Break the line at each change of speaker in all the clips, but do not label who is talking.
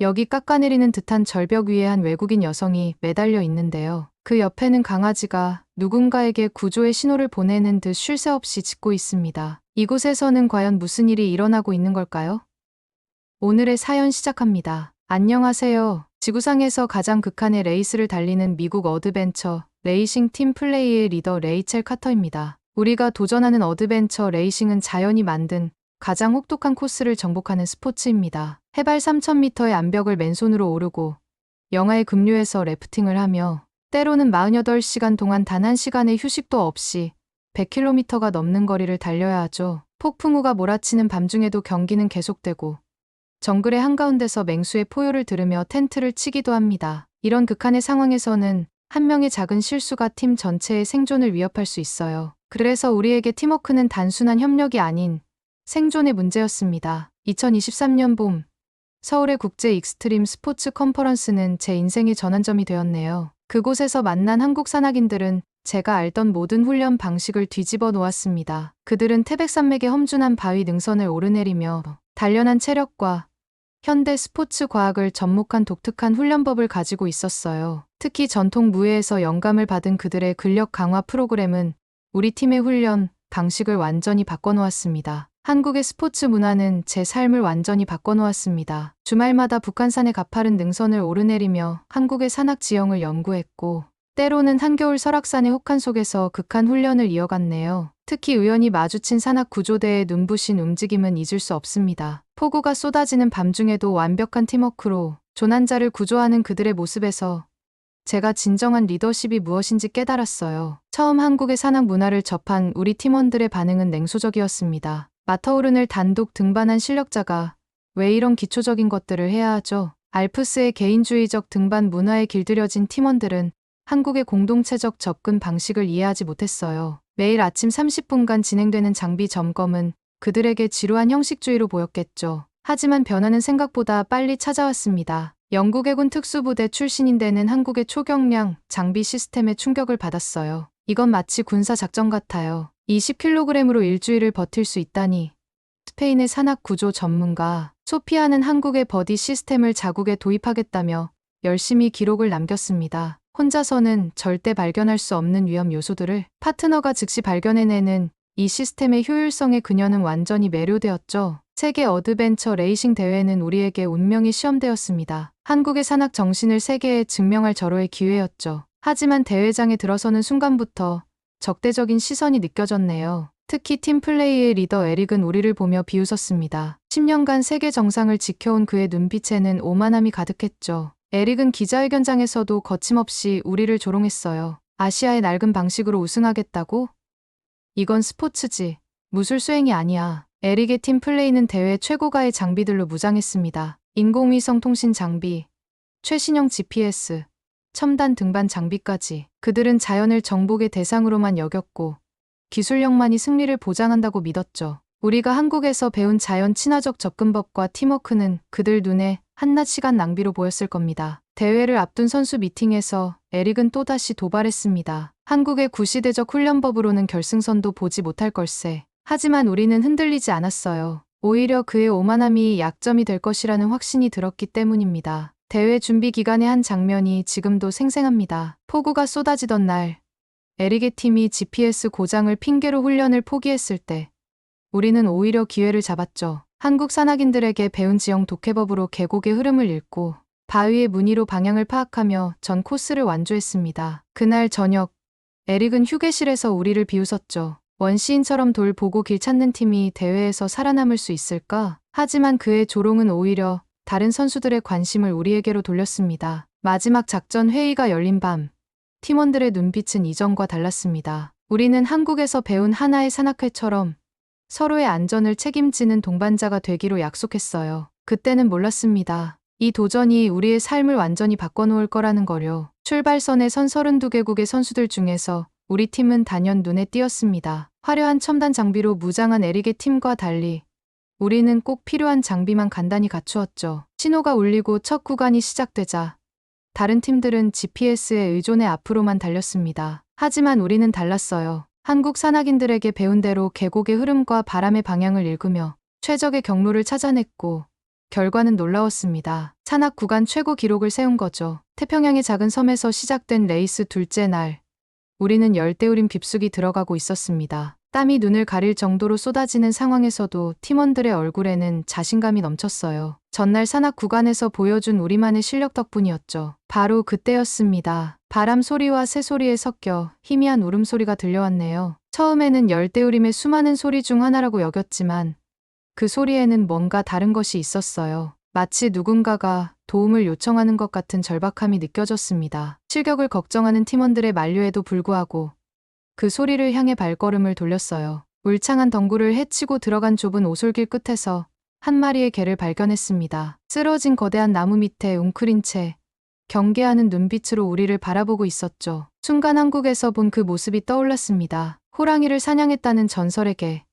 여기 깎아내리는 듯한 절벽 위에 한 외국인 여성이 매달려 있는데요. 그 옆에는 강아지가 누군가에게 구조의 신호를 보내는 듯 쉴 새 없이 짖고 있습니다. 이곳에서는 과연 무슨 일이 일어나고 있는 걸까요? 오늘의 사연 시작합니다. 안녕하세요. 지구상에서 가장 극한의 레이스를 달리는 미국 어드벤처 레이싱 팀 플레이의 리더 레이첼 카터입니다. 우리가 도전하는 어드벤처 레이싱은 자연이 만든 가장 혹독한 코스를 정복하는 스포츠입니다. 해발 3,000m의 암벽을 맨손으로 오르고 영하의 급류에서 래프팅을 하며 때로는 48시간 동안 단 1시간의 휴식도 없이 100km가 넘는 거리를 달려야 하죠. 폭풍우가 몰아치는 밤중에도 경기는 계속되고 정글의 한가운데서 맹수의 포효를 들으며 텐트를 치기도 합니다. 이런 극한의 상황에서는 한 명의 작은 실수가 팀 전체의 생존을 위협할 수 있어요. 그래서 우리에게 팀워크는 단순한 협력이 아닌 생존의 문제였습니다. 2023년 봄, 서울의 국제 익스트림 스포츠 컨퍼런스는 제 인생의 전환점이 되었네요. 그곳에서 만난 한국 산악인들은 제가 알던 모든 훈련 방식을 뒤집어 놓았습니다. 그들은 태백산맥의 험준한 바위 능선을 오르내리며 단련한 체력과 현대 스포츠 과학을 접목한 독특한 훈련법을 가지고 있었어요. 특히 전통 무예에서 영감을 받은 그들의 근력 강화 프로그램은 우리 팀의 훈련 방식을 완전히 바꿔놓았습니다. 한국의 스포츠 문화는 제 삶을 완전히 바꿔놓았습니다. 주말마다 북한산의 가파른 능선을 오르내리며 한국의 산악 지형을 연구했고 때로는 한겨울 설악산의 혹한 속에서 극한 훈련을 이어갔네요. 특히 우연히 마주친 산악 구조대의 눈부신 움직임은 잊을 수 없습니다. 폭우가 쏟아지는 밤중에도 완벽한 팀워크로 조난자를 구조하는 그들의 모습에서 제가 진정한 리더십이 무엇인지 깨달았어요. 처음 한국의 산악 문화를 접한 우리 팀원들의 반응은 냉소적이었습니다. 마터오른을 단독 등반한 실력자가 왜 이런 기초적인 것들을 해야 하죠? 알프스의 개인주의적 등반 문화에 길들여진 팀원들은 한국의 공동체적 접근 방식을 이해하지 못했어요. 매일 아침 30분간 진행되는 장비 점검은 그들에게 지루한 형식주의로 보였겠죠. 하지만 변화는 생각보다 빨리 찾아왔습니다. 영국해군 특수부대 출신인데는 한국의 초경량 장비 시스템에 충격을 받았어요. 이건 마치 군사 작전 같아요. 20kg으로 일주일을 버틸 수 있다니. 스페인의 산악 구조 전문가 소피아는 한국의 버디 시스템을 자국에 도입하겠다며 열심히 기록을 남겼습니다. 혼자서는 절대 발견할 수 없는 위험 요소들을 파트너가 즉시 발견해내는 이 시스템의 효율성에 그녀는 완전히 매료되었죠. 세계 어드벤처 레이싱 대회는 우리에게 운명의 시험대였습니다. 한국의 산악 정신을 세계에 증명할 절호의 기회였죠. 하지만 대회장에 들어서는 순간부터 적대적인 시선이 느껴졌네요. 특히 팀플레이의 리더 에릭은 우리를 보며 비웃었습니다. 10년간 세계 정상을 지켜온 그의 눈빛에는 오만함이 가득했죠. 에릭은 기자회견장에서도 거침없이 우리를 조롱했어요. 아시아의 낡은 방식으로 우승하겠다고? 이건 스포츠지. 무술 수행이 아니야. 에릭의 팀 플레이는 대회 최고가의 장비들로 무장했습니다. 인공위성 통신 장비, 최신형 GPS, 첨단 등반 장비까지. 그들은 자연을 정복의 대상으로만 여겼고 기술력만이 승리를 보장한다고 믿었죠. 우리가 한국에서 배운 자연 친화적 접근법과 팀워크는 그들 눈에 한낱 시간 낭비로 보였을 겁니다. 대회를 앞둔 선수 미팅에서 에릭은 또다시 도발했습니다. 한국의 구시대적 훈련법으로는 결승선도 보지 못할 걸세. 하지만 우리는 흔들리지 않았어요. 오히려 그의 오만함이 약점이 될 것이라는 확신이 들었기 때문입니다. 대회 준비 기간의 한 장면이 지금도 생생합니다. 폭우가 쏟아지던 날, 에릭의 팀이 GPS 고장을 핑계로 훈련을 포기했을 때 우리는 오히려 기회를 잡았죠. 한국 산악인들에게 배운 지형 독해법으로 계곡의 흐름을 읽고 바위의 무늬로 방향을 파악하며 전 코스를 완주했습니다. 그날 저녁, 에릭은 휴게실에서 우리를 비웃었죠. 원시인처럼 돌 보고 길 찾는 팀이 대회에서 살아남을 수 있을까? 하지만 그의 조롱은 오히려 다른 선수들의 관심을 우리에게로 돌렸습니다. 마지막 작전 회의가 열린 밤, 팀원들의 눈빛은 이전과 달랐습니다. 우리는 한국에서 배운 하나의 산악회처럼 서로의 안전을 책임지는 동반자가 되기로 약속했어요. 그때는 몰랐습니다. 이 도전이 우리의 삶을 완전히 바꿔놓을 거라는 거요. 출발선에 선 32개국의 선수들 중에서 우리 팀은 단연 눈에 띄었습니다. 화려한 첨단 장비로 무장한 에릭의 팀과 달리 우리는 꼭 필요한 장비만 간단히 갖추었죠. 신호가 울리고 첫 구간이 시작되자 다른 팀들은 GPS에 의존해 앞으로만 달렸습니다. 하지만 우리는 달랐어요. 한국 산악인들에게 배운 대로 계곡의 흐름과 바람의 방향을 읽으며 최적의 경로를 찾아냈고 결과는 놀라웠습니다. 산악 구간 최고 기록을 세운 거죠. 태평양의 작은 섬에서 시작된 레이스 둘째 날, 우리는 열대우림 깊숙이 들어가고 있었습니다. 땀이 눈을 가릴 정도로 쏟아지는 상황에서도 팀원들의 얼굴에는 자신감이 넘쳤어요. 전날 산악 구간에서 보여준 우리만의 실력 덕분이었죠. 바로 그때였습니다. 바람 소리와 새 소리에 섞여 희미한 울음소리가 들려왔네요. 처음에는 열대우림의 수많은 소리 중 하나라고 여겼지만 그 소리에는 뭔가 다른 것이 있었어요. 마치 누군가가 도움을 요청하는 것 같은 절박함이 느껴졌습니다. 실격을 걱정하는 팀원들의 만류에도 불구하고 그 소리를 향해 발걸음을 돌렸어요. 울창한 덩굴을 헤치고 들어간 좁은 오솔길 끝에서 한 마리의 개를 발견했습니다. 쓰러진 거대한 나무 밑에 웅크린 채 경계하는 눈빛으로 우리를 바라보고 있었죠. 순간 한국에서 본 그 모습이 떠올랐습니다. 호랑이를 사냥했다는 전설의 개,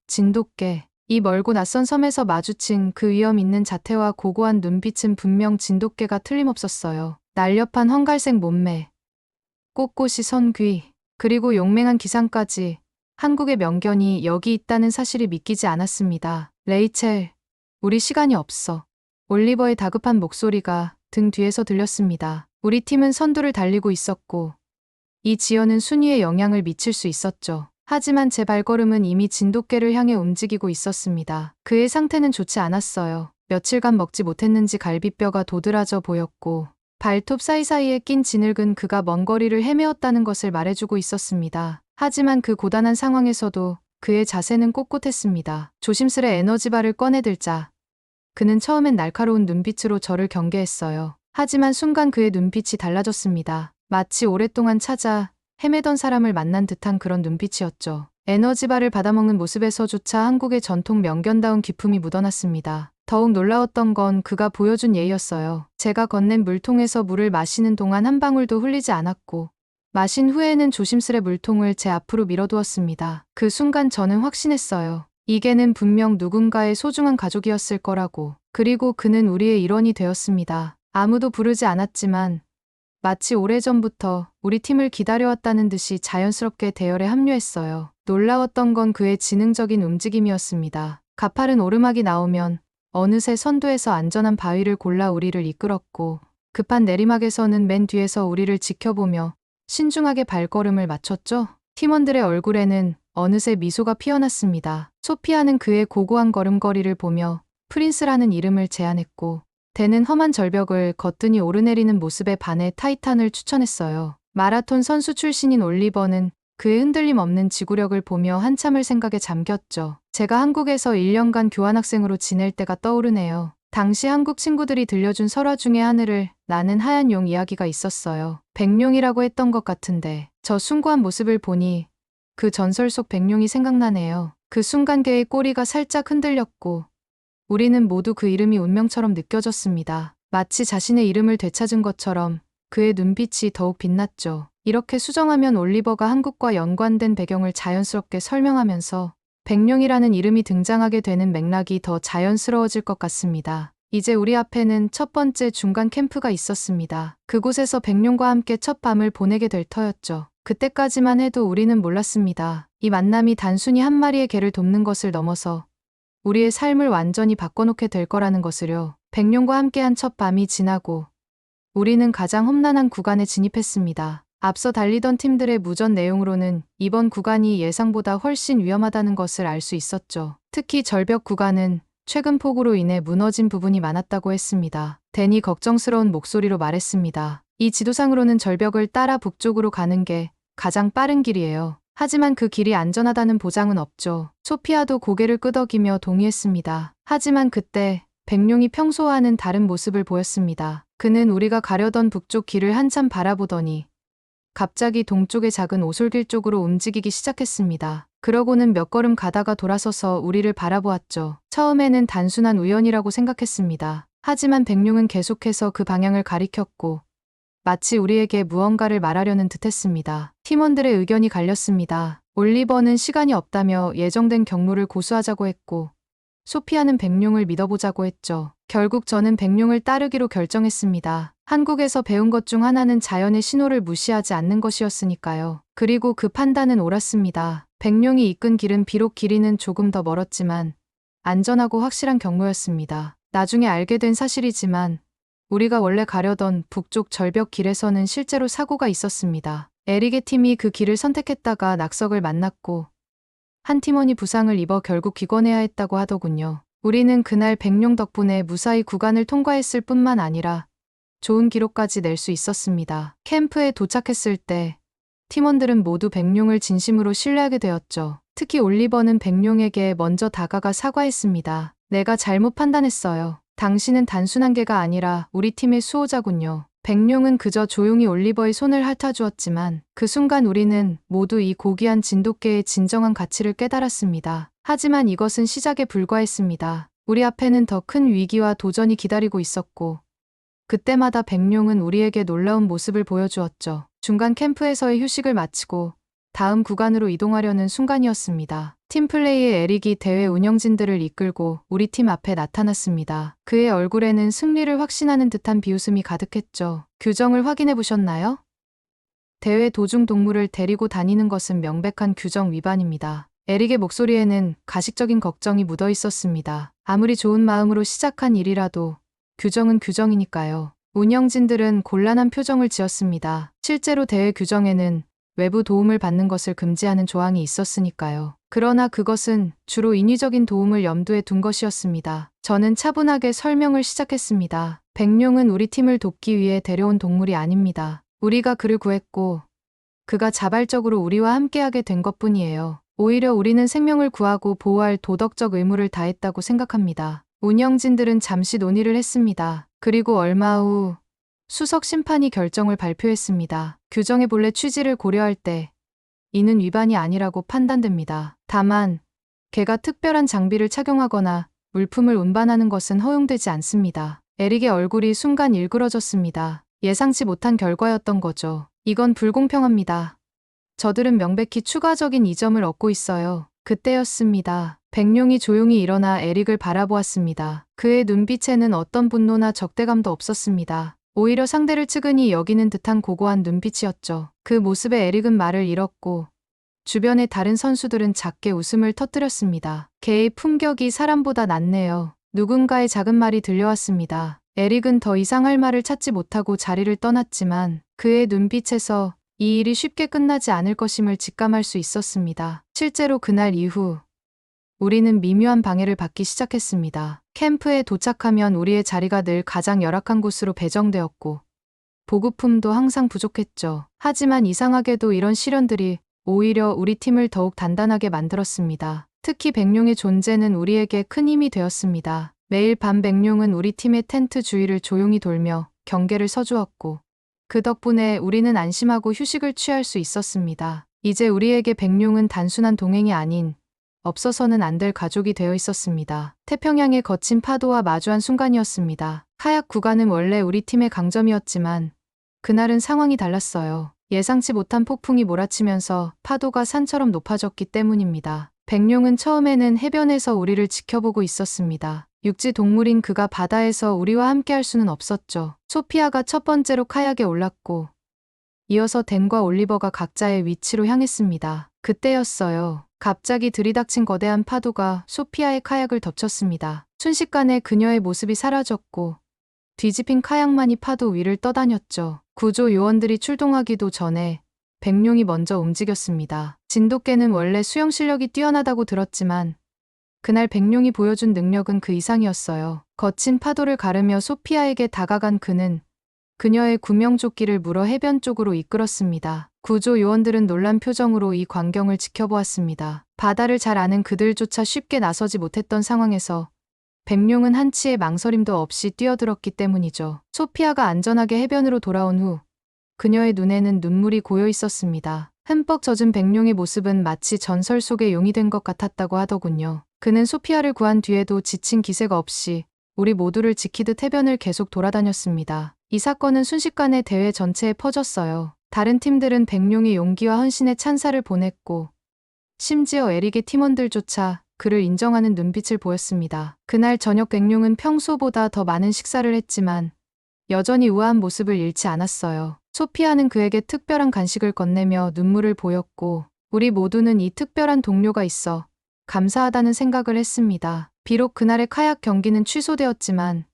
진돗개. 이 멀고 낯선 섬에서 마주친 그 위험 있는 자태와 고고한 눈빛은 분명 진돗개가 틀림없었어요. 날렵한 황갈색 몸매, 꼿꼿이 선 귀, 그리고 용맹한 기상까지 한국의 명견이 여기 있다는 사실이 믿기지 않았습니다. 레이첼, 우리 시간이 없어. 올리버의 다급한 목소리가 등 뒤에서 들렸습니다. 우리 팀은 선두를 달리고 있었고 이 지연은 순위에 영향을 미칠 수 있었죠. 하지만 제 발걸음은 이미 진돗개를 향해 움직이고 있었습니다. 그의 상태는 좋지 않았어요. 며칠간 먹지 못했는지 갈비뼈가 도드라져 보였고 발톱 사이사이에 낀 진흙은 그가 먼 거리를 헤매었다는 것을 말해주고 있었습니다. 하지만 그 고단한 상황에서도 그의 자세는 꼿꼿했습니다. 조심스레 에너지바를 꺼내들자 그는 처음엔 날카로운 눈빛으로 저를 경계했어요. 하지만 순간 그의 눈빛이 달라졌습니다. 마치 오랫동안 찾아 헤매던 사람을 만난 듯한 그런 눈빛이었죠. 에너지바를 받아먹는 모습에서조차 한국의 전통 명견다운 기품이 묻어났습니다. 더욱 놀라웠던 건 그가 보여준 예의였어요. 제가 건넨 물통에서 물을 마시는 동안 한 방울도 흘리지 않았고 마신 후에는 조심스레 물통을 제 앞으로 밀어두었습니다. 그 순간 저는 확신했어요. 이 개는 분명 누군가의 소중한 가족이었을 거라고. 그리고 그는 우리의 일원이 되었습니다. 아무도 부르지 않았지만 마치 오래전부터 우리 팀을 기다려왔다는 듯이 자연스럽게 대열에 합류했어요. 놀라웠던 건 그의 지능적인 움직임이었습니다. 가파른 오르막이 나오면 어느새 선두에서 안전한 바위를 골라 우리를 이끌었고 급한 내리막에서는 맨 뒤에서 우리를 지켜보며 신중하게 발걸음을 맞췄죠. 팀원들의 얼굴에는 어느새 미소가 피어났습니다. 소피아는 그의 고고한 걸음걸이를 보며 프린스라는 이름을 제안했고 대는 험한 절벽을 거뜬히 오르내리는 모습에 반해 타이탄을 추천했어요. 마라톤 선수 출신인 올리버는 그의 흔들림 없는 지구력을 보며 한참을 생각에 잠겼죠. 제가 한국에서 1년간 교환학생으로 지낼 때가 떠오르네요. 당시 한국 친구들이 들려준 설화 중에 하늘을 나는 하얀 용 이야기가 있었어요. 백룡이라고 했던 것 같은데 저 숭고한 모습을 보니 그 전설 속 백룡이 생각나네요. 그 순간 개의 꼬리가 살짝 흔들렸고 우리는 모두 그 이름이 운명처럼 느껴졌습니다. 마치 자신의 이름을 되찾은 것처럼 그의 눈빛이 더욱 빛났죠. 이렇게 수정하면 올리버가 한국과 연관된 배경을 자연스럽게 설명하면서 백룡이라는 이름이 등장하게 되는 맥락이 더 자연스러워질 것 같습니다. 이제 우리 앞에는 첫 번째 중간 캠프가 있었습니다. 그곳에서 백룡과 함께 첫 밤을 보내게 될 터였죠. 그때까지만 해도 우리는 몰랐습니다. 이 만남이 단순히 한 마리의 개를 돕는 것을 넘어서 우리의 삶을 완전히 바꿔놓게 될 거라는 것을요. 백룡과 함께한 첫 밤이 지나고 우리는 가장 험난한 구간에 진입했습니다. 앞서 달리던 팀들의 무전 내용으로는 이번 구간이 예상보다 훨씬 위험하다는 것을 알 수 있었죠. 특히 절벽 구간은 최근 폭우로 인해 무너진 부분이 많았다고 했습니다. 댄이 걱정스러운 목소리로 말했습니다. 이 지도상으로는 절벽을 따라 북쪽으로 가는 게 가장 빠른 길이에요. 하지만 그 길이 안전하다는 보장은 없죠. 소피아도 고개를 끄덕이며 동의했습니다. 하지만 그때 백룡이 평소와는 다른 모습을 보였습니다. 그는 우리가 가려던 북쪽 길을 한참 바라보더니 갑자기 동쪽의 작은 오솔길 쪽으로 움직이기 시작했습니다. 그러고는 몇 걸음 가다가 돌아서서 우리를 바라보았죠. 처음에는 단순한 우연이라고 생각했습니다. 하지만 백룡은 계속해서 그 방향을 가리켰고 마치 우리에게 무언가를 말하려는 듯했습니다. 팀원들의 의견이 갈렸습니다. 올리버는 시간이 없다며 예정된 경로를 고수하자고 했고 소피아는 백룡을 믿어보자고 했죠. 결국 저는 백룡을 따르기로 결정했습니다. 한국에서 배운 것 중 하나는 자연의 신호를 무시하지 않는 것이었으니까요. 그리고 그 판단은 옳았습니다. 백룡이 이끈 길은 비록 길이는 조금 더 멀었지만 안전하고 확실한 경로였습니다. 나중에 알게 된 사실이지만 우리가 원래 가려던 북쪽 절벽 길에서는 실제로 사고가 있었습니다. 에릭의 팀이 그 길을 선택했다가 낙석을 만났고 한 팀원이 부상을 입어 결국 귀권해야 했다고 하더군요. 우리는 그날 백룡 덕분에 무사히 구간을 통과했을 뿐만 아니라 좋은 기록까지 낼 수 있었습니다. 캠프에 도착했을 때 팀원들은 모두 백룡을 진심으로 신뢰하게 되었죠. 특히 올리버는 백룡에게 먼저 다가가 사과했습니다. 내가 잘못 판단했어요. 당신은 단순한 개가 아니라 우리 팀의 수호자군요. 백룡은 그저 조용히 올리버의 손을 핥아주었지만 그 순간 우리는 모두 이 고귀한 진돗개의 진정한 가치를 깨달았습니다. 하지만 이것은 시작에 불과했습니다. 우리 앞에는 더 큰 위기와 도전이 기다리고 있었고 그때마다 백룡은 우리에게 놀라운 모습을 보여주었죠. 중간 캠프에서의 휴식을 마치고 다음 구간으로 이동하려는 순간이었습니다. 팀플레이의 에릭이 대회 운영진들을 이끌고 우리 팀 앞에 나타났습니다. 그의 얼굴에는 승리를 확신하는 듯한 비웃음이 가득했죠. 규정을 확인해 보셨나요? 대회 도중 동물을 데리고 다니는 것은 명백한 규정 위반입니다. 에릭의 목소리에는 가식적인 걱정이 묻어 있었습니다. 아무리 좋은 마음으로 시작한 일이라도 규정은 규정이니까요. 운영진들은 곤란한 표정을 지었습니다. 실제로 대회 규정에는 외부 도움을 받는 것을 금지하는 조항이 있었으니까요. 그러나 그것은 주로 인위적인 도움을 염두에 둔 것이었습니다. 저는 차분하게 설명을 시작했습니다. 백룡은 우리 팀을 돕기 위해 데려온 동물이 아닙니다. 우리가 그를 구했고 그가 자발적으로 우리와 함께하게 된 것뿐이에요. 오히려 우리는 생명을 구하고 보호할 도덕적 의무를 다했다고 생각합니다. 운영진들은 잠시 논의를 했습니다. 그리고 얼마 후 수석 심판이 결정을 발표했습니다. 규정의 본래 취지를 고려할 때 이는 위반이 아니라고 판단됩니다. 다만 개가 특별한 장비를 착용하거나 물품을 운반하는 것은 허용되지 않습니다. 에릭의 얼굴이 순간 일그러졌습니다. 예상치 못한 결과였던 거죠. 이건 불공평합니다. 저들은 명백히 추가적인 이점을 얻고 있어요. 그때였습니다. 백룡이 조용히 일어나 에릭을 바라보았습니다. 그의 눈빛에는 어떤 분노나 적대감도 없었습니다. 오히려 상대를 측은히 여기는 듯한 고고한 눈빛이었죠. 그 모습에 에릭은 말을 잃었고 주변의 다른 선수들은 작게 웃음을 터뜨렸습니다. 개의 품격이 사람보다 낫네요. 누군가의 작은 말이 들려왔습니다. 에릭은 더 이상 할 말을 찾지 못하고 자리를 떠났지만 그의 눈빛에서 이 일이 쉽게 끝나지 않을 것임을 직감할 수 있었습니다. 실제로 그날 이후 우리는 미묘한 방해를 받기 시작했습니다. 캠프에 도착하면 우리의 자리가 늘 가장 열악한 곳으로 배정되었고 보급품도 항상 부족했죠. 하지만 이상하게도 이런 시련들이 오히려 우리 팀을 더욱 단단하게 만들었습니다. 특히 백룡의 존재는 우리에게 큰 힘이 되었습니다. 매일 밤 백룡은 우리 팀의 텐트 주위를 조용히 돌며 경계를 서주었고 그 덕분에 우리는 안심하고 휴식을 취할 수 있었습니다. 이제 우리에게 백룡은 단순한 동행이 아닌 없어서는 안 될 가족이 되어 있었습니다. 태평양의 거친 파도와 마주한 순간이었습니다. 카약 구간은 원래 우리 팀의 강점이었지만 그날은 상황이 달랐어요. 예상치 못한 폭풍이 몰아치면서 파도가 산처럼 높아졌기 때문입니다. 백룡은 처음에는 해변에서 우리를 지켜보고 있었습니다. 육지 동물인 그가 바다에서 우리와 함께할 수는 없었죠. 소피아가 첫 번째로 카약에 올랐고 이어서 댄과 올리버가 각자의 위치로 향했습니다. 그때였어요. 갑자기 들이닥친 거대한 파도가 소피아의 카약을 덮쳤습니다. 순식간에 그녀의 모습이 사라졌고 뒤집힌 카약만이 파도 위를 떠다녔죠. 구조 요원들이 출동하기도 전에 백룡이 먼저 움직였습니다. 진돗개는 원래 수영 실력이 뛰어나다고 들었지만 그날 백룡이 보여준 능력은 그 이상이었어요. 거친 파도를 가르며 소피아에게 다가간 그는 그녀의 구명조끼를 물어 해변 쪽으로 이끌었습니다. 구조 요원들은 놀란 표정으로 이 광경을 지켜보았습니다. 바다를 잘 아는 그들조차 쉽게 나서지 못했던 상황에서 백룡은 한치의 망설임도 없이 뛰어들었기 때문이죠. 소피아가 안전하게 해변으로 돌아온 후 그녀의 눈에는 눈물이 고여 있었습니다. 흠뻑 젖은 백룡의 모습은 마치 전설 속의 용이 된 것 같았다고 하더군요. 그는 소피아를 구한 뒤에도 지친 기색 없이 우리 모두를 지키듯 해변을 계속 돌아다녔습니다. 이 사건은 순식간에 대회 전체에 퍼졌어요. 다른 팀들은 백룡의 용기와 헌신에 찬사를 보냈고 심지어 에릭의 팀원들조차 그를 인정하는 눈빛을 보였습니다. 그날 저녁 백룡은 평소보다 더 많은 식사를 했지만 여전히 우아한 모습을 잃지 않았어요. 소피아는 그에게 특별한 간식을 건네며 눈물을 보였고 우리 모두는 이 특별한 동료가 있어 감사하다는 생각을 했습니다. 비록 그날의 카약 경기는 취소되었지만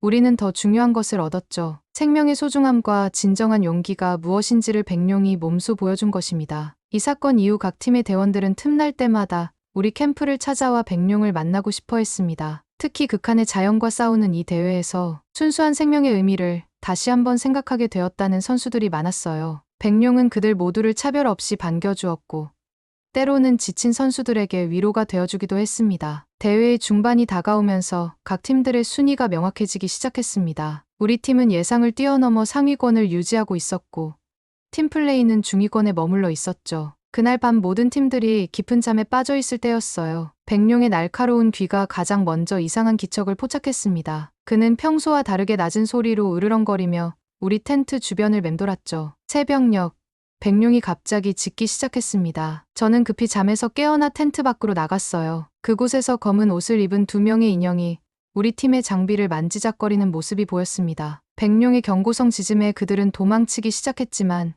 우리는 더 중요한 것을 얻었죠. 생명의 소중함과 진정한 용기가 무엇인지를 백룡이 몸소 보여준 것입니다. 이 사건 이후 각 팀의 대원들은 틈날 때마다 우리 캠프를 찾아와 백룡을 만나고 싶어 했습니다. 특히 극한의 자연과 싸우는 이 대회에서 순수한 생명의 의미를 다시 한번 생각하게 되었다는 선수들이 많았어요. 백룡은 그들 모두를 차별 없이 반겨주었고 때로는 지친 선수들에게 위로가 되어주기도 했습니다. 대회의 중반이 다가오면서 각 팀들의 순위가 명확해지기 시작했습니다. 우리 팀은 예상을 뛰어넘어 상위권을 유지하고 있었고 팀플레이는 중위권에 머물러 있었죠. 그날 밤 모든 팀들이 깊은 잠에 빠져 있을 때였어요. 백룡의 날카로운 귀가 가장 먼저 이상한 기척을 포착했습니다. 그는 평소와 다르게 낮은 소리로 으르렁거리며 우리 텐트 주변을 맴돌았죠. 새벽녘, 백룡이 갑자기 짖기 시작했습니다. 저는 급히 잠에서 깨어나 텐트 밖으로 나갔어요. 그곳에서 검은 옷을 입은 두 명의 인형이 우리 팀의 장비를 만지작거리는 모습이 보였습니다. 백룡의 경고성 짖음에 그들은 도망치기 시작했지만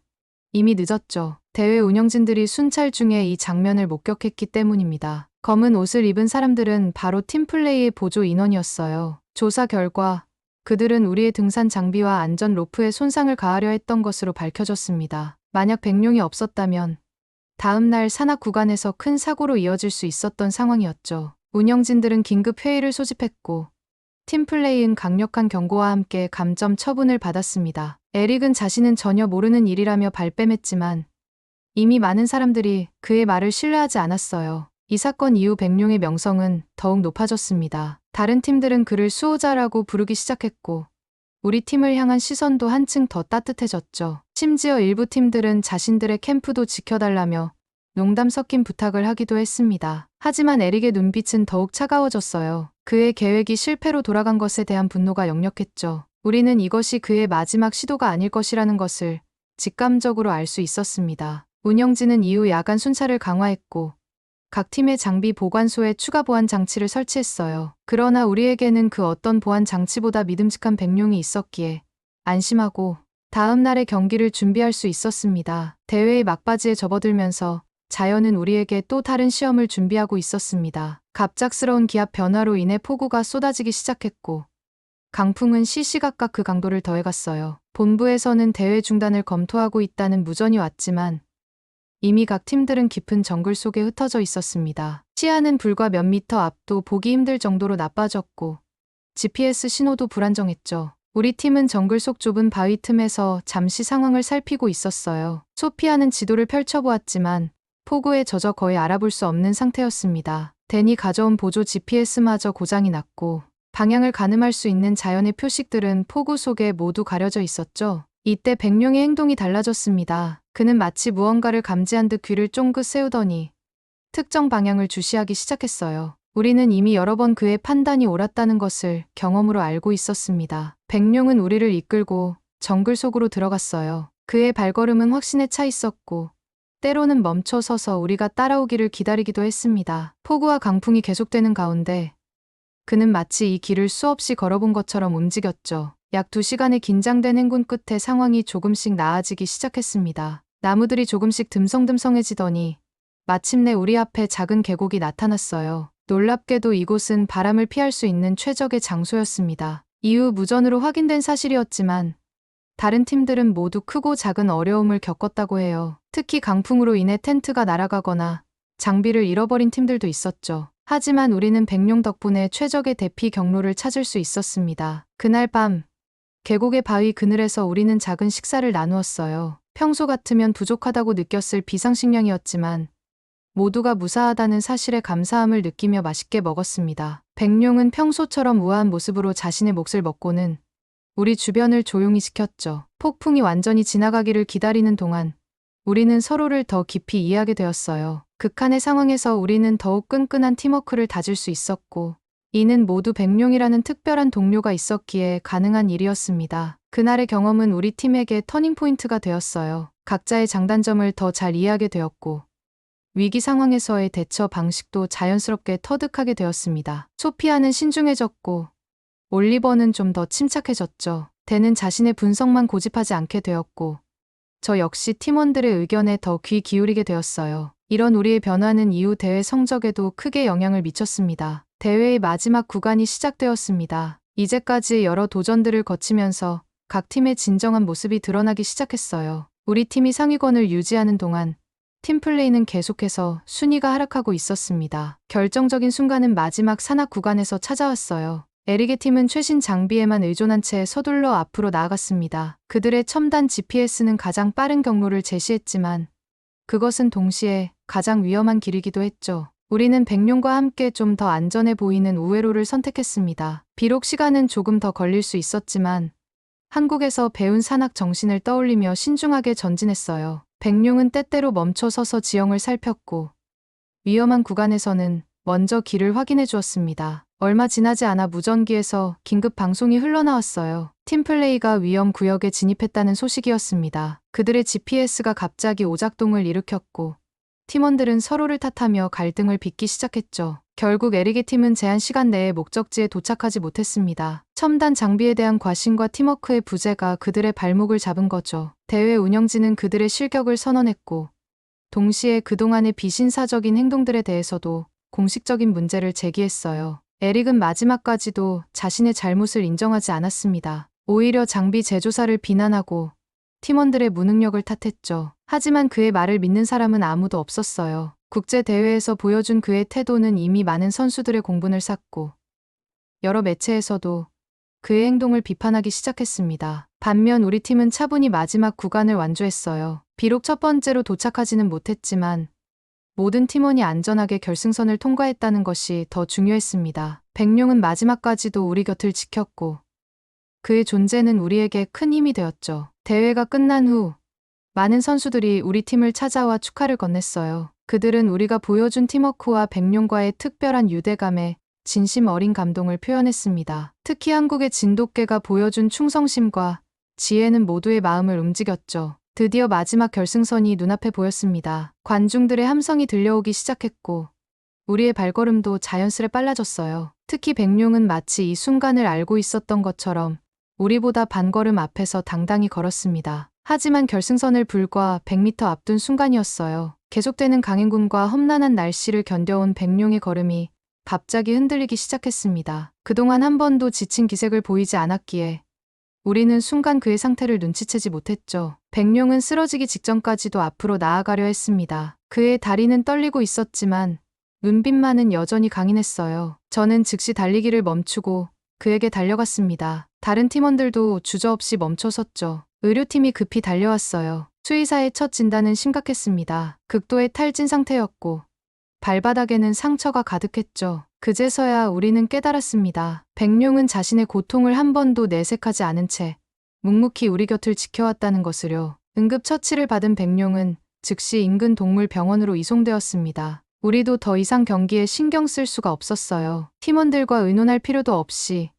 이미 늦었죠. 대회 운영진들이 순찰 중에 이 장면을 목격했기 때문입니다. 검은 옷을 입은 사람들은 바로 팀플레이의 보조 인원이었어요. 조사 결과 그들은 우리의 등산 장비와 안전 로프에 손상을 가하려 했던 것으로 밝혀졌습니다. 만약 백룡이 없었다면 다음 날 산악 구간에서 큰 사고로 이어질 수 있었던 상황이었죠. 운영진들은 긴급 회의를 소집했고 팀플레이는 강력한 경고와 함께 감점 처분을 받았습니다. 에릭은 자신은 전혀 모르는 일이라며 발뺌했지만 이미 많은 사람들이 그의 말을 신뢰하지 않았어요. 이 사건 이후 백룡의 명성은 더욱 높아졌습니다. 다른 팀들은 그를 수호자라고 부르기 시작했고 우리 팀을 향한 시선도 한층 더 따뜻해졌죠. 심지어 일부 팀들은 자신들의 캠프도 지켜달라며 농담 섞인 부탁을 하기도 했습니다. 하지만 에릭의 눈빛은 더욱 차가워졌어요. 그의 계획이 실패로 돌아간 것에 대한 분노가 역력했죠. 우리는 이것이 그의 마지막 시도가 아닐 것이라는 것을 직감적으로 알 수 있었습니다. 운영진은 이후 야간 순찰을 강화했고 각 팀의 장비 보관소에 추가 보안 장치를 설치했어요. 그러나 우리에게는 그 어떤 보안 장치보다 믿음직한 백룡이 있었기에 안심하고 다음 날의 경기를 준비할 수 있었습니다. 대회의 막바지에 접어들면서 자연은 우리에게 또 다른 시험을 준비하고 있었습니다. 갑작스러운 기압 변화로 인해 폭우가 쏟아지기 시작했고 강풍은 시시각각 그 강도를 더해갔어요. 본부에서는 대회 중단을 검토하고 있다는 무전이 왔지만 이미 각 팀들은 깊은 정글 속에 흩어져 있었습니다. 시야는 불과 몇 미터 앞도 보기 힘들 정도로 나빠졌고 GPS 신호도 불안정했죠. 우리 팀은 정글 속 좁은 바위 틈에서 잠시 상황을 살피고 있었어요. 소피아는 지도를 펼쳐보았지만 폭우에 젖어 거의 알아볼 수 없는 상태였습니다. 댄이 가져온 보조 GPS마저 고장이 났고 방향을 가늠할 수 있는 자연의 표식들은 폭우 속에 모두 가려져 있었죠. 이때 백룡의 행동이 달라졌습니다. 그는 마치 무언가를 감지한 듯 귀를 쫑긋 세우더니 특정 방향을 주시하기 시작했어요. 우리는 이미 여러 번 그의 판단이 옳았다는 것을 경험으로 알고 있었습니다. 백룡은 우리를 이끌고 정글 속으로 들어갔어요. 그의 발걸음은 확신에 차 있었고 때로는 멈춰서서 우리가 따라오기를 기다리기도 했습니다. 폭우와 강풍이 계속되는 가운데 그는 마치 이 길을 수없이 걸어본 것처럼 움직였죠. 약 2시간의 긴장된 행군 끝에 상황이 조금씩 나아지기 시작했습니다. 나무들이 조금씩 듬성듬성해지더니 마침내 우리 앞에 작은 계곡이 나타났어요. 놀랍게도 이곳은 바람을 피할 수 있는 최적의 장소였습니다. 이후 무전으로 확인된 사실이었지만 다른 팀들은 모두 크고 작은 어려움을 겪었다고 해요. 특히 강풍으로 인해 텐트가 날아가거나 장비를 잃어버린 팀들도 있었죠. 하지만 우리는 백룡 덕분에 최적의 대피 경로를 찾을 수 있었습니다. 그날 밤 계곡의 바위 그늘에서 우리는 작은 식사를 나누었어요. 평소 같으면 부족하다고 느꼈을 비상식량이었지만 모두가 무사하다는 사실에 감사함을 느끼며 맛있게 먹었습니다. 백룡은 평소처럼 우아한 모습으로 자신의 몫을 먹고는 우리 주변을 조용히 지켰죠. 폭풍이 완전히 지나가기를 기다리는 동안 우리는 서로를 더 깊이 이해하게 되었어요. 극한의 상황에서 우리는 더욱 끈끈한 팀워크를 다질 수 있었고 이는 모두 백룡이라는 특별한 동료가 있었기에 가능한 일이었습니다. 그날의 경험은 우리 팀에게 터닝포인트가 되었어요. 각자의 장단점을 더 잘 이해하게 되었고 위기 상황에서의 대처 방식도 자연스럽게 터득하게 되었습니다. 소피아는 신중해졌고 올리버는 좀 더 침착해졌죠. 댄은 자신의 분석만 고집하지 않게 되었고 저 역시 팀원들의 의견에 더 귀 기울이게 되었어요. 이런 우리의 변화는 이후 대회 성적에도 크게 영향을 미쳤습니다. 대회의 마지막 구간이 시작되었습니다. 이제까지 여러 도전들을 거치면서 각 팀의 진정한 모습이 드러나기 시작했어요. 우리 팀이 상위권을 유지하는 동안 팀플레이는 계속해서 순위가 하락하고 있었습니다. 결정적인 순간은 마지막 산악 구간에서 찾아왔어요. 에릭의 팀은 최신 장비에만 의존한 채 서둘러 앞으로 나아갔습니다. 그들의 첨단 GPS는 가장 빠른 경로를 제시했지만 그것은 동시에 가장 위험한 길이기도 했죠. 우리는 백룡과 함께 좀 더 안전해 보이는 우회로를 선택했습니다. 비록 시간은 조금 더 걸릴 수 있었지만 한국에서 배운 산악 정신을 떠올리며 신중하게 전진했어요. 백룡은 때때로 멈춰 서서 지형을 살폈고 위험한 구간에서는 먼저 길을 확인해 주었습니다. 얼마 지나지 않아 무전기에서 긴급 방송이 흘러나왔어요. 팀플레이가 위험 구역에 진입했다는 소식이었습니다. 그들의 GPS가 갑자기 오작동을 일으켰고 팀원들은 서로를 탓하며 갈등을 빚기 시작했죠. 결국 에릭의 팀은 제한 시간 내에 목적지에 도착하지 못했습니다. 첨단 장비에 대한 과신과 팀워크의 부재가 그들의 발목을 잡은 거죠. 대회 운영진은 그들의 실격을 선언했고 동시에 그동안의 비신사적인 행동들에 대해서도 공식적인 문제를 제기했어요. 에릭은 마지막까지도 자신의 잘못을 인정하지 않았습니다. 오히려 장비 제조사를 비난하고 팀원들의 무능력을 탓했죠. 하지만 그의 말을 믿는 사람은 아무도 없었어요. 국제대회에서 보여준 그의 태도는 이미 많은 선수들의 공분을 샀고 여러 매체에서도 그의 행동을 비판하기 시작했습니다. 반면 우리 팀은 차분히 마지막 구간을 완주했어요. 비록 첫 번째로 도착하지는 못했지만 모든 팀원이 안전하게 결승선을 통과했다는 것이 더 중요했습니다. 백룡은 마지막까지도 우리 곁을 지켰고 그의 존재는 우리에게 큰 힘이 되었죠. 대회가 끝난 후 많은 선수들이 우리 팀을 찾아와 축하를 건넸어요. 그들은 우리가 보여준 팀워크와 백룡과의 특별한 유대감에 진심 어린 감동을 표현했습니다. 특히 한국의 진돗개가 보여준 충성심과 지혜는 모두의 마음을 움직였죠. 드디어 마지막 결승선이 눈앞에 보였습니다. 관중들의 함성이 들려오기 시작했고 우리의 발걸음도 자연스레 빨라졌어요. 특히 백룡은 마치 이 순간을 알고 있었던 것처럼 우리보다 반걸음 앞에서 당당히 걸었습니다. 하지만 결승선을 불과 100m 앞둔 순간이었어요. 계속되는 강행군과 험난한 날씨를 견뎌온 백룡의 걸음이 갑자기 흔들리기 시작했습니다. 그동안 한 번도 지친 기색을 보이지 않았기에 우리는 순간 그의 상태를 눈치채지 못했죠. 백룡은 쓰러지기 직전까지도 앞으로 나아가려 했습니다. 그의 다리는 떨리고 있었지만 눈빛만은 여전히 강인했어요. 저는 즉시 달리기를 멈추고 그에게 달려갔습니다. 다른 팀원들도 주저없이 멈춰섰죠. 의료팀이 급히 달려왔어요. 수의사의 첫 진단은 심각했습니다. 극도의 탈진 상태였고 발바닥에는 상처가 가득했죠. 그제서야 우리는 깨달았습니다. 백룡은 자신의 고통을 한 번도 내색하지 않은 채 묵묵히 우리 곁을 지켜왔다는 것을요. 응급처치를 받은 백룡은 즉시 인근 동물병원으로 이송되었습니다. 우리도 더 이상 경기에 신경 쓸 수가 없었어요. 팀원들과 의논할 필요도 없이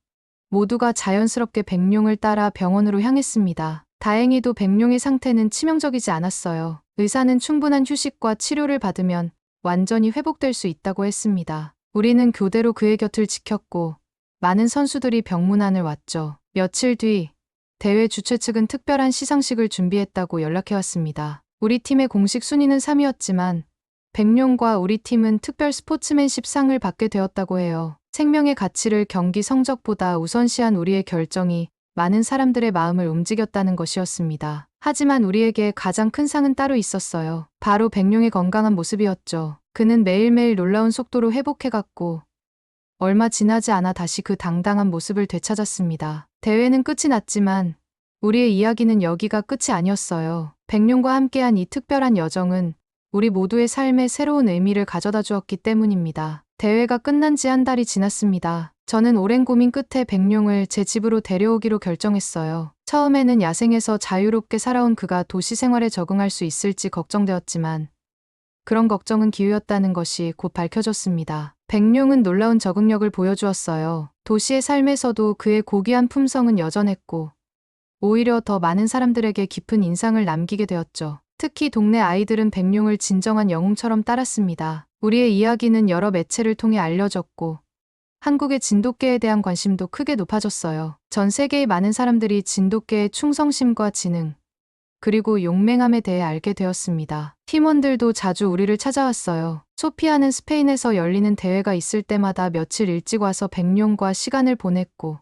모두가 자연스럽게 백룡을 따라 병원으로 향했습니다. 다행히도 백룡의 상태는 치명적이지 않았어요. 의사는 충분한 휴식과 치료를 받으면 완전히 회복될 수 있다고 했습니다. 우리는 교대로 그의 곁을 지켰고 많은 선수들이 병문안을 왔죠. 며칠 뒤 대회 주최 측은 특별한 시상식을 준비했다고 연락해왔습니다. 우리 팀의 공식 순위는 3위였지만 백룡과 우리 팀은 특별 스포츠맨십 상을 받게 되었다고 해요. 생명의 가치를 경기 성적보다 우선시한 우리의 결정이 많은 사람들의 마음을 움직였다는 것이었습니다. 하지만 우리에게 가장 큰 상은 따로 있었어요. 바로 백룡의 건강한 모습이었죠. 그는 매일매일 놀라운 속도로 회복해갔고 얼마 지나지 않아 다시 그 당당한 모습을 되찾았습니다. 대회는 끝이 났지만 우리의 이야기는 여기가 끝이 아니었어요. 백룡과 함께한 이 특별한 여정은 우리 모두의 삶에 새로운 의미를 가져다 주었기 때문입니다. 대회가 끝난 지 한 달이 지났습니다. 저는 오랜 고민 끝에 백룡을 제 집으로 데려오기로 결정했어요. 처음에는 야생에서 자유롭게 살아온 그가 도시 생활에 적응할 수 있을지 걱정되었지만 그런 걱정은 기우였다는 것이 곧 밝혀졌습니다. 백룡은 놀라운 적응력을 보여주었어요. 도시의 삶에서도 그의 고귀한 품성은 여전했고 오히려 더 많은 사람들에게 깊은 인상을 남기게 되었죠. 특히 동네 아이들은 백룡을 진정한 영웅처럼 따랐습니다. 우리의 이야기는 여러 매체를 통해 알려졌고 한국의 진돗개에 대한 관심도 크게 높아졌어요. 전 세계의 많은 사람들이 진돗개의 충성심과 지능, 그리고 용맹함에 대해 알게 되었습니다. 팀원들도 자주 우리를 찾아왔어요. 소피아는 스페인에서 열리는 대회가 있을 때마다 며칠 일찍 와서 백룡과 시간을 보냈고,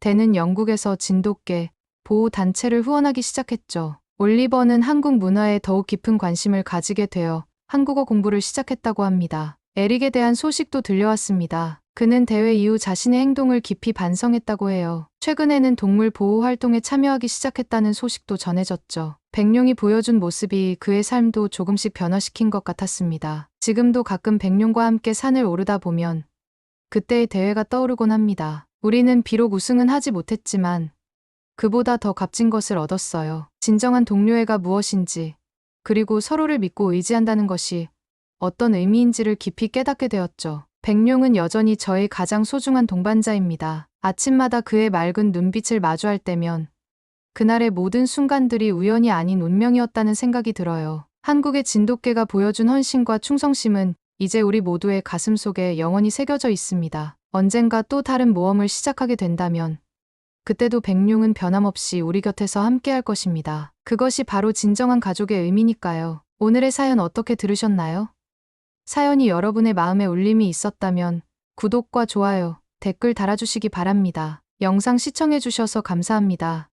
대는 영국에서 진돗개 보호 단체를 후원하기 시작했죠. 올리버는 한국 문화에 더욱 깊은 관심을 가지게 되어 한국어 공부를 시작했다고 합니다. 에릭에 대한 소식도 들려왔습니다. 그는 대회 이후 자신의 행동을 깊이 반성했다고 해요. 최근에는 동물 보호 활동에 참여하기 시작했다는 소식도 전해졌죠. 백룡이 보여준 모습이 그의 삶도 조금씩 변화시킨 것 같았습니다. 지금도 가끔 백룡과 함께 산을 오르다 보면 그때의 대회가 떠오르곤 합니다. 우리는 비록 우승은 하지 못했지만 그보다 더 값진 것을 얻었어요. 진정한 동료애가 무엇인지, 그리고 서로를 믿고 의지한다는 것이 어떤 의미인지를 깊이 깨닫게 되었죠. 백룡은 여전히 저의 가장 소중한 동반자입니다. 아침마다 그의 맑은 눈빛을 마주할 때면 그날의 모든 순간들이 우연이 아닌 운명이었다는 생각이 들어요. 한국의 진돗개가 보여준 헌신과 충성심은 이제 우리 모두의 가슴속에 영원히 새겨져 있습니다. 언젠가 또 다른 모험을 시작하게 된다면 그때도 백룡은 변함없이 우리 곁에서 함께할 것입니다. 그것이 바로 진정한 가족의 의미니까요. 오늘의 사연 어떻게 들으셨나요? 사연이 여러분의 마음에 울림이 있었다면 구독과 좋아요, 댓글 달아주시기 바랍니다. 영상 시청해주셔서 감사합니다.